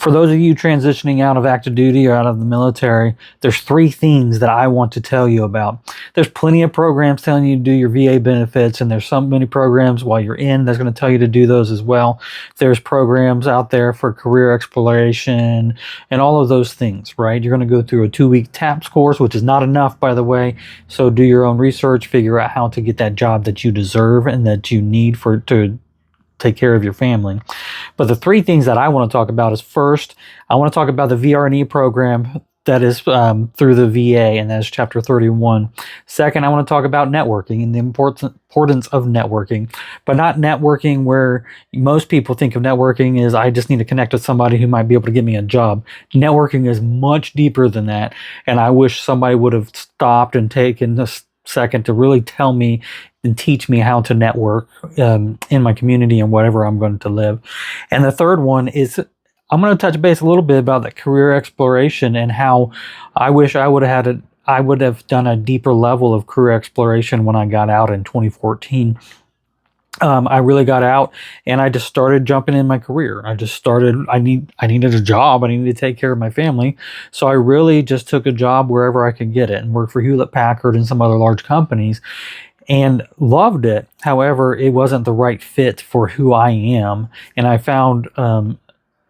For those of you transitioning out of active duty or out of the military, there's 3 things that I want to tell you about. There's plenty of programs telling you to do your VA benefits, and there's so many programs while you're in that's going to tell you to do those as well. There's programs out there for career exploration and all of those things, right? You're going to go through a 2-week TAPS course, which is not enough, by the way. So do your own research, figure out how to get that job that you deserve and that you need to take care of your family. But the 3 things that I want to talk about is, first, I want to talk about the VR&E program that is through the VA, and that's Chapter 31. Second, I want to talk about networking and the importance of networking, but not networking where most people think of networking is I just need to connect with somebody who might be able to get me a job. Networking is much deeper than that, and I wish somebody would have stopped and taken a second to really tell me and teach me how to network in my community and whatever I'm going to live. And the third one is I'm going to touch base a little bit about the career exploration and how I wish I would have done a deeper level of career exploration when I got out in 2014. I really got out and I just started jumping in my career. I needed a job. I needed to take care of my family. So I really just took a job wherever I could get it and worked for Hewlett-Packard and some other large companies and loved it. However, it wasn't the right fit for who I am. And I found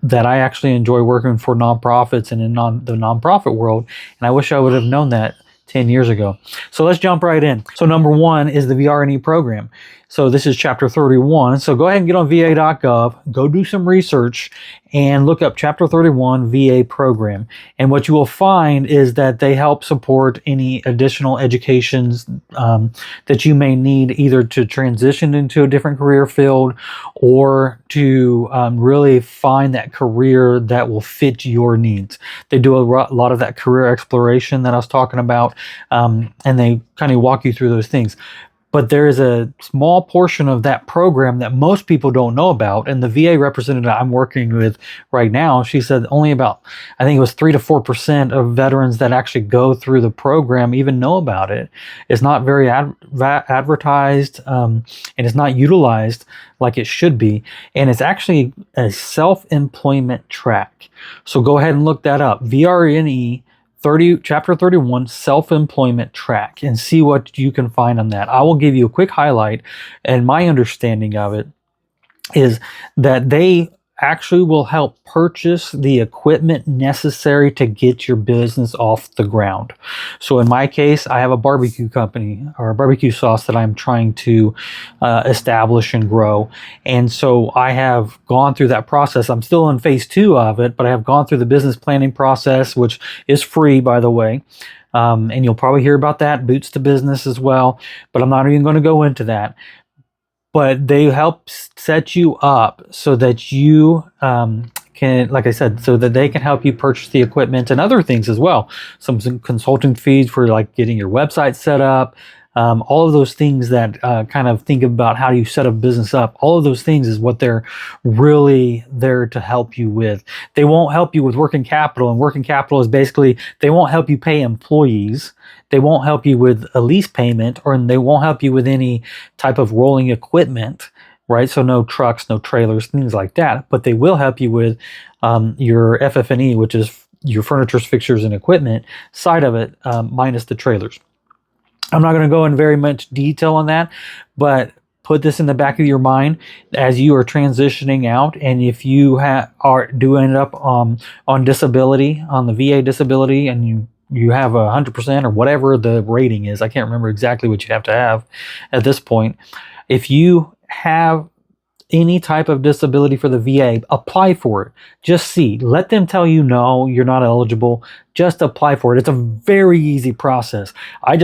that I actually enjoy working for nonprofits and in the nonprofit world. And I wish I would have known that 10 years ago. So let's jump right in. So number 1 is the VR&E program. So this is Chapter 31. So go ahead and get on va.gov, go do some research, and look up Chapter 31 VA program. And what you will find is that they help support any additional educations that you may need, either to transition into a different career field or to really find that career that will fit your needs. They do a lot of that career exploration that I was talking about, and they kind of walk you through those things. But there is a small portion of that program that most people don't know about. And the VA representative I'm working with right now, she said only about, I think it was 3 to 4% of veterans that actually go through the program even know about it. It's not very advertised, and it's not utilized like it should be. And it's actually a self-employment track. So go ahead and look that up. VR&E Chapter 31 self-employment track, and see what you can find on that. I will give you a quick highlight, and my understanding of it is that they actually will help purchase the equipment necessary to get your business off the ground. So in my case, I have a barbecue company or a barbecue sauce that I'm trying to establish and grow. And so I have gone through that process. I'm still in phase 2 of it, but I have gone through the business planning process, which is free, by the way. And you'll probably hear about that, Boots to Business as well, but I'm not even going to go into that. But they help set you up so that you can, like I said, so that they can help you purchase the equipment and other things as well. Some consulting fees for like getting your website set up, all of those things that kind of think about how you set a business up. All of those things is what they're really there to help you with. They won't help you with working capital, and working capital is basically they won't help you pay employees. They won't help you with a lease payment, or they won't help you with any type of rolling equipment, right? So no trucks, no trailers, things like that. But they will help you with your FF&E, which is your furniture, fixtures, and equipment side of it, minus the trailers. I'm not going to go in very much detail on that, but put this in the back of your mind as you are transitioning out. And if you do end up on disability, on the VA disability, and you have 100% or whatever the rating is, I can't remember exactly what you have to have at this point. If you have any type of disability for the VA, apply for it. Just see. Let them tell you no, you're not eligible. Just apply for it. It's a very easy process. I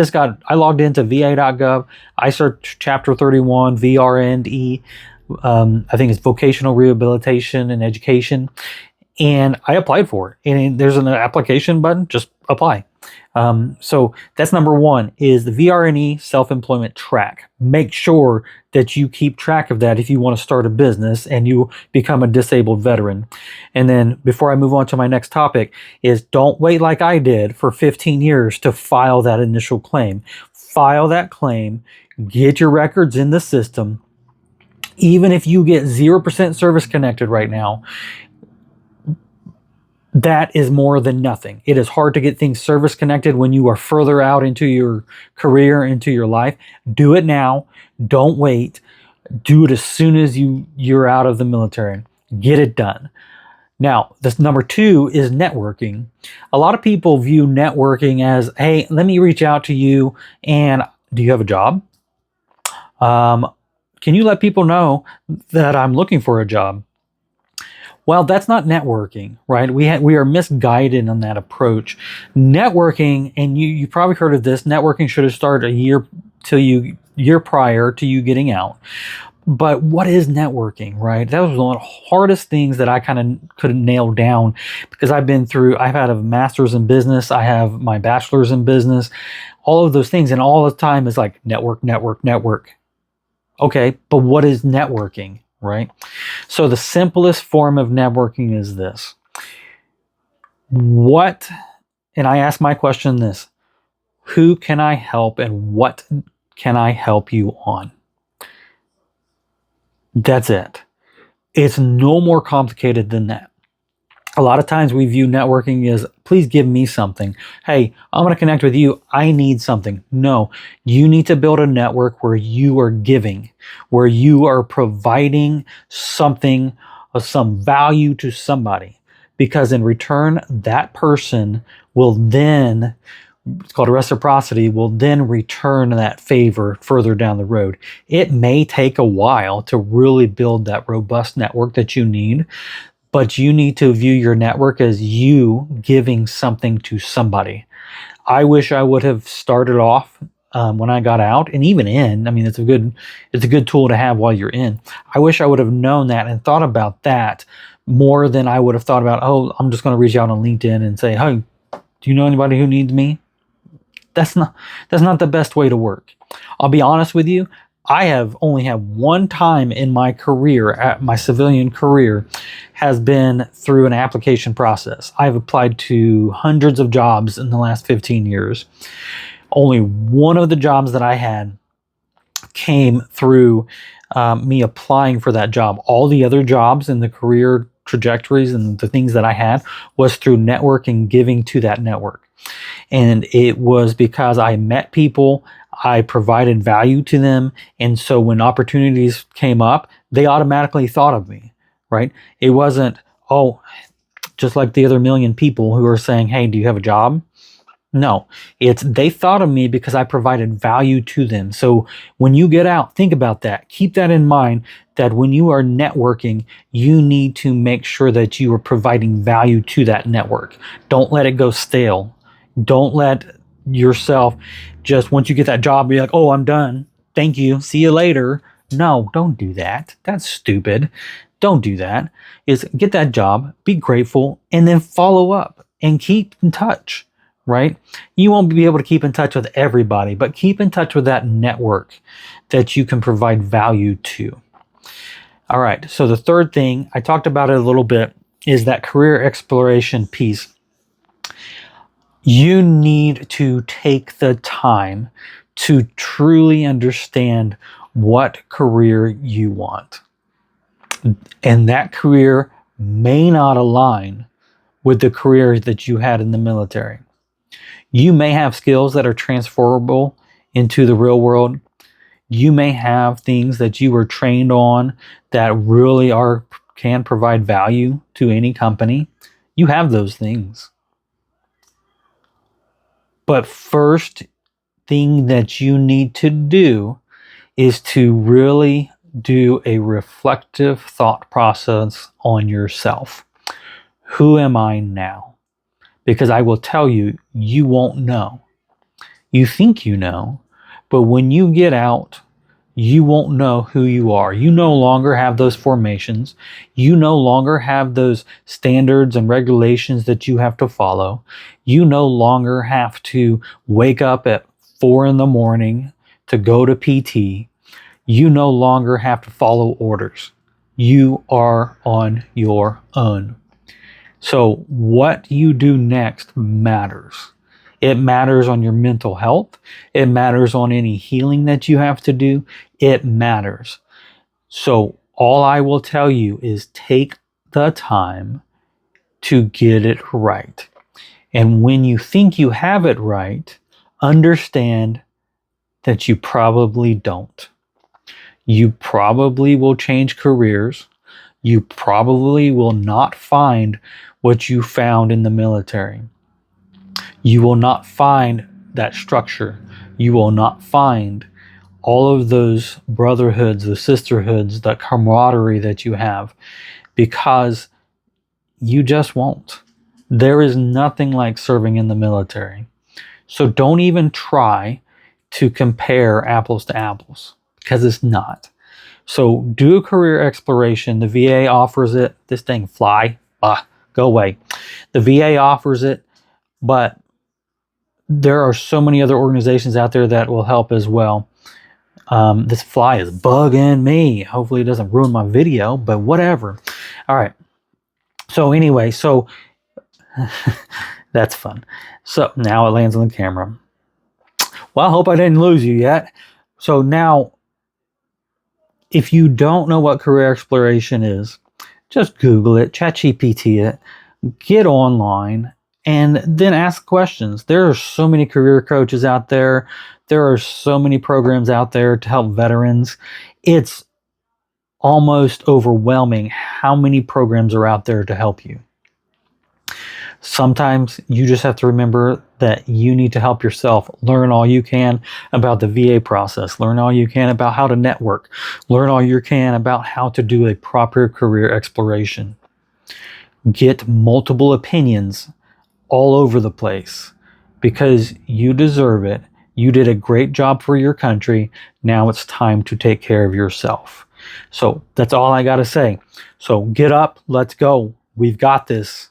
logged into va.gov. I searched Chapter 31 VR&E. I think it's vocational rehabilitation and education. And I applied for it. And there's an application button. Just apply. So that's number 1, is the VR&E self-employment track. Make sure that you keep track of that if you want to start a business and you become a disabled veteran. And then before I move on to my next topic is don't wait like I did for 15 years to file that initial claim. File that claim, get your records in the system. Even if you get 0% service connected right now, that is more than nothing. It is hard to get things service connected when you are further out into your career, into your life. Do it now. Don't wait. Do it as soon as you're out of the military. Get it done. Now, this number 2 is networking. A lot of people view networking as, hey, let me reach out to you, and do you have a job? Can you let people know that I'm looking for a job? Well, that's not networking, right? We are misguided on that approach. Networking, and you probably heard of this, networking should have started a year prior to you getting out. But what is networking, right? That was one of the hardest things that I kind of couldn't nail down, because I've had a master's in business, I have my bachelor's in business, all of those things, and all the time is like network. Okay, but what is networking, right? So the simplest form of networking is this. And I ask my question this: who can I help and what can I help you on? That's it. It's no more complicated than that. A lot of times we view networking as, please give me something. Hey, I'm going to connect with you. I need something. No, you need to build a network where you are giving, where you are providing something of some value to somebody. Because in return, that person will then, it's called reciprocity, will then return that favor further down the road. It may take a while to really build that robust network that you need, but you need to view your network as you giving something to somebody. I wish I would have started off when I got out, and even in. I mean, it's a good tool to have while you're in. I wish I would have known that and thought about that more than I would have thought about, oh, I'm just going to reach out on LinkedIn and say, hey, do you know anybody who needs me? That's not the best way to work. I'll be honest with you. I have only had one time in my career, my civilian career, has been through an application process. I've applied to hundreds of jobs in the last 15 years. Only one of the jobs that I had came through me applying for that job. All the other jobs in the career trajectories and the things that I had was through network and giving to that network. And it was because I met people, I provided value to them, and so when opportunities came up, they automatically thought of me, right? It wasn't, oh, just like the other million people who are saying, hey, do you have a job? No, it's they thought of me because I provided value to them. So when you get out, think about that. Keep that in mind, that when you are networking, you need to make sure that you are providing value to that network. Don't let it go stale. Don't let yourself just, once you get that job, be like, oh, I'm done. Thank you. See you later. No, don't do that. That's stupid. Don't do that. Is get that job, be grateful, and then follow up and keep in touch. Right? You won't be able to keep in touch with everybody, but keep in touch with that network that you can provide value to. All right. So the third thing, I talked about it a little bit, is that career exploration piece. You need to take the time to truly understand what career you want. And that career may not align with the career that you had in the military. You may have skills that are transferable into the real world. You may have things that you were trained on that really can provide value to any company. You have those things. But first thing that you need to do is to really do a reflective thought process on yourself. Who am I now? Because I will tell you, you won't know. You think you know, but when you get out, you won't know who you are. You no longer have those formations. You no longer have those standards and regulations that you have to follow. You no longer have to wake up at 4 a.m. to go to PT. You no longer have to follow orders. You are on your own. So what you do next matters. It matters on your mental health. It matters on any healing that you have to do. It matters. So all I will tell you is take the time to get it right. And when you think you have it right, understand that you probably don't. You probably will change careers. You probably will not find what you found in the military. You will not find that structure. You will not find all of those brotherhoods, the sisterhoods, that camaraderie that you have, because you just won't. There is nothing like serving in the military. So don't even try to compare apples to apples, because it's not. So do a career exploration. The VA offers it. This thing fly. Go away. The VA offers it, but there are so many other organizations out there that will help as well. This fly is bugging me. Hopefully it doesn't ruin my video, but whatever. All right. So anyway, so that's fun. So now it lands on the camera. Well, I hope I didn't lose you yet. So now, if you don't know what career exploration is, just Google it, ChatGPT it, get online, and then ask questions. There are so many career coaches out there. There are so many programs out there to help veterans. It's almost overwhelming how many programs are out there to help you. Sometimes you just have to remember that you need to help yourself. Learn all you can about the VA process. Learn all you can about how to network. Learn all you can about how to do a proper career exploration. Get multiple opinions all over the place, because you deserve it. You did a great job for your country. Now it's time to take care of yourself. So that's all I got to say. So get up. Let's go. We've got this.